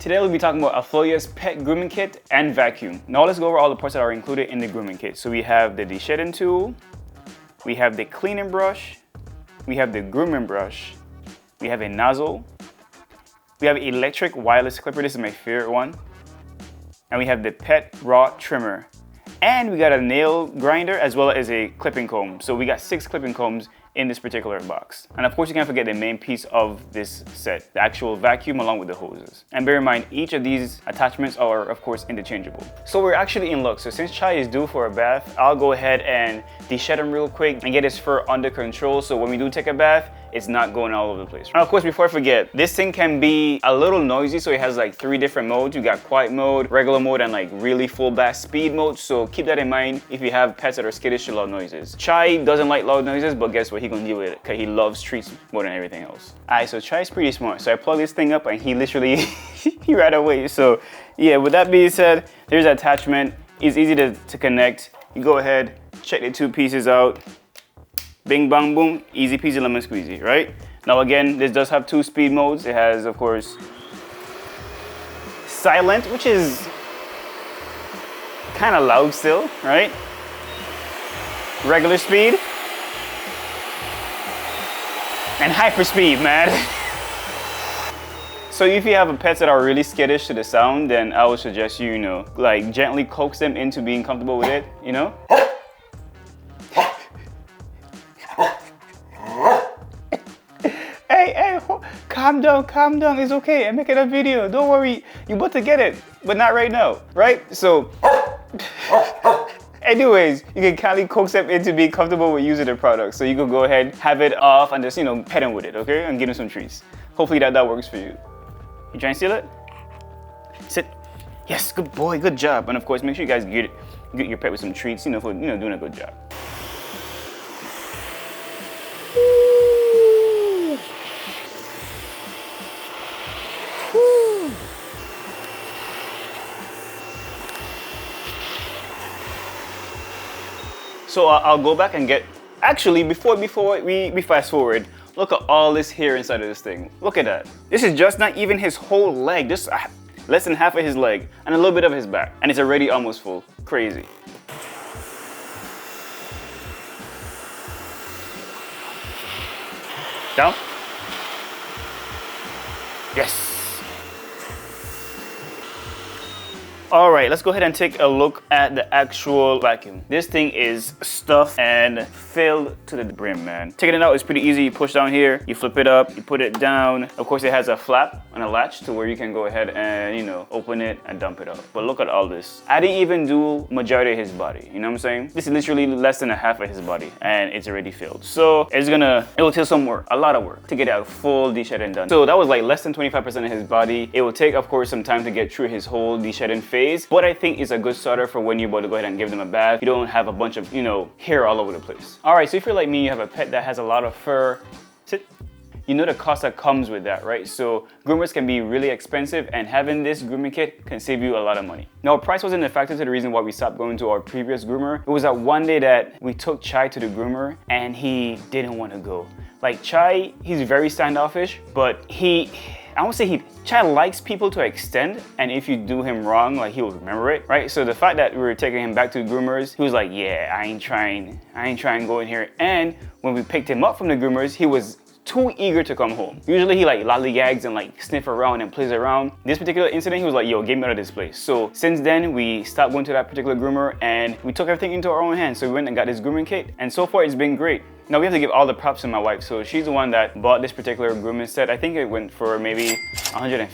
Today we'll be talking about Afloia's pet grooming kit and vacuum. Now let's go over all the parts that are included in the grooming kit. So we have the de-shedding tool, we have the cleaning brush, we have the grooming brush, we have a nozzle, we have electric wireless clipper, this is my favorite one, and we have the pet rod trimmer. And we got a nail grinder as well as a clipping comb. So we got 6 clipping combs in this particular box. And of course you can't forget the main piece of this set, the actual vacuum along with the hoses. And bear in mind, each of these attachments are of course interchangeable. So we're actually in luck. So since Chai is due for a bath, I'll go ahead and de-shed him real quick and get his fur under control. So when we do take a bath, it's not going all over the place. And of course, before I forget, this thing can be a little noisy. So it has like 3 different modes. You got quiet mode, regular mode, and like really full blast speed mode. So keep that in mind if you have pets that are skittish to loud noises. Chai doesn't like loud noises, but guess what? He gonna deal with it because he loves treats more than everything else. Alright, so Chai's pretty smart. So I plug this thing up and he literally, he ran away. So yeah, with that being said, there's an attachment. It's easy to connect. You go ahead, check the 2 pieces out. Bing, bang, boom, easy peasy lemon squeezy, right? Now again, this does have 2 speed modes. It has, of course, silent, which is kind of loud still, right? Regular speed. And hyper speed, man. So if you have pets that are really skittish to the sound, then I would suggest you, like gently coax them into being comfortable with it, Hey, calm down, it's okay, I'm making a video, don't worry, you're about to get it, but not right now, right? So, anyways, you can kindly coax them into being comfortable with using the product. So you can go ahead, have it off, and just, pet him with it, okay? And give him some treats. Hopefully that works for you. You trying to steal it? Sit. Yes, good boy, good job. And of course, make sure you guys get your pet with some treats, for, doing a good job. So I'll go back and get, actually before we fast forward, look at all this hair inside of this thing. Look at that. This is just not even his whole leg, just less than half of his leg and a little bit of his back. And it's already almost full, crazy. Down. Yes. All right, let's go ahead and take a look at the actual vacuum. This thing is stuffed and filled to the brim, man. Taking it out is pretty easy. You push down here, you flip it up, you put it down. Of course, it has a flap and a latch to where you can go ahead and, open it and dump it out. But look at all this. I didn't even do majority of his body, you know what I'm saying? This is literally less than a half of his body and it's already filled. So it will take some work, a lot of work to get a full de-shedding done. So that was like less than 25% of his body. It will take, of course, some time to get through his whole de-shedding phase. But I think it's a good starter for when you're about to go ahead and give them a bath. You don't have a bunch of, hair all over the place. All right, so if you're like me, you have a pet that has a lot of fur, you know the cost that comes with that, right? So groomers can be really expensive and having this grooming kit can save you a lot of money. Now, price wasn't a factor to the reason why we stopped going to our previous groomer. It was that one day that we took Chai to the groomer and he didn't want to go. Like Chai, he's very standoffish, but Chai likes people to extend, and if you do him wrong, like he will remember it, right? So the fact that we were taking him back to groomers, he was like, yeah, I ain't trying to go in here. And when we picked him up from the groomers, he was too eager to come home. Usually he like lollygags and like sniff around and plays around. This particular incident, he was like, yo, get me out of this place. So since then, we stopped going to that particular groomer and we took everything into our own hands. So we went and got this grooming kit, and so far it's been great. Now we have to give all the props to my wife. So she's the one that bought this particular grooming set. I think it went for maybe $115,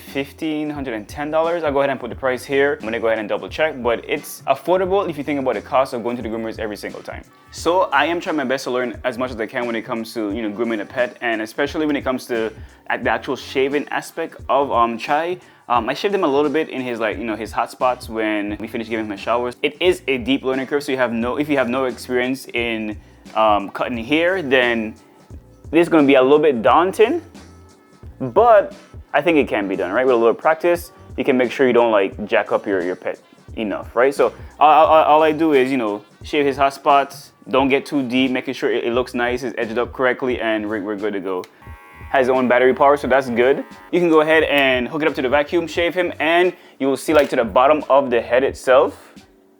$110. I'll go ahead and put the price here. I'm gonna go ahead and double check, but it's affordable if you think about the cost of going to the groomers every single time. So I am trying my best to learn as much as I can when it comes to grooming a pet, and especially when it comes to the actual shaving aspect of Chai. I shaved him a little bit in his his hot spots when we finished giving him a shower. It is a deep learning curve, so if you have no experience in cutting hair, then this is going to be a little bit daunting, but I think it can be done, right? With a little practice, you can make sure you don't like jack up your pet enough, right? So all I do is, shave his hot spots, don't get too deep, making sure it looks nice, it's edged up correctly, and we're good to go. has its own battery power, so that's good. You can go ahead and hook it up to the vacuum, shave him, and you will see like to the bottom of the head itself.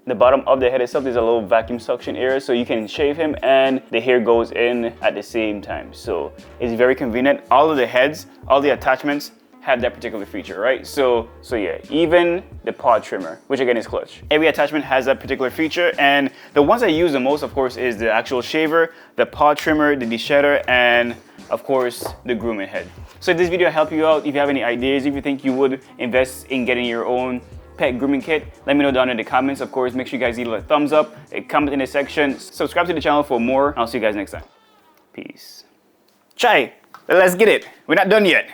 The bottom of the head itself, there's a little vacuum suction area, so you can shave him and the hair goes in at the same time. So it's very convenient. All of the heads, all the attachments have that particular feature, right? So yeah, even the paw trimmer, which again is clutch. Every attachment has that particular feature, and the ones I use the most, of course, is the actual shaver, the paw trimmer, the deshedder, and of course, the grooming head. So if this video helped you out, if you have any ideas, if you think you would invest in getting your own pet grooming kit, let me know down in the comments. Of course, make sure you guys leave a thumbs up, a comment in the section, subscribe to the channel for more. I'll see you guys next time. Peace. Chai, let's get it. We're not done yet.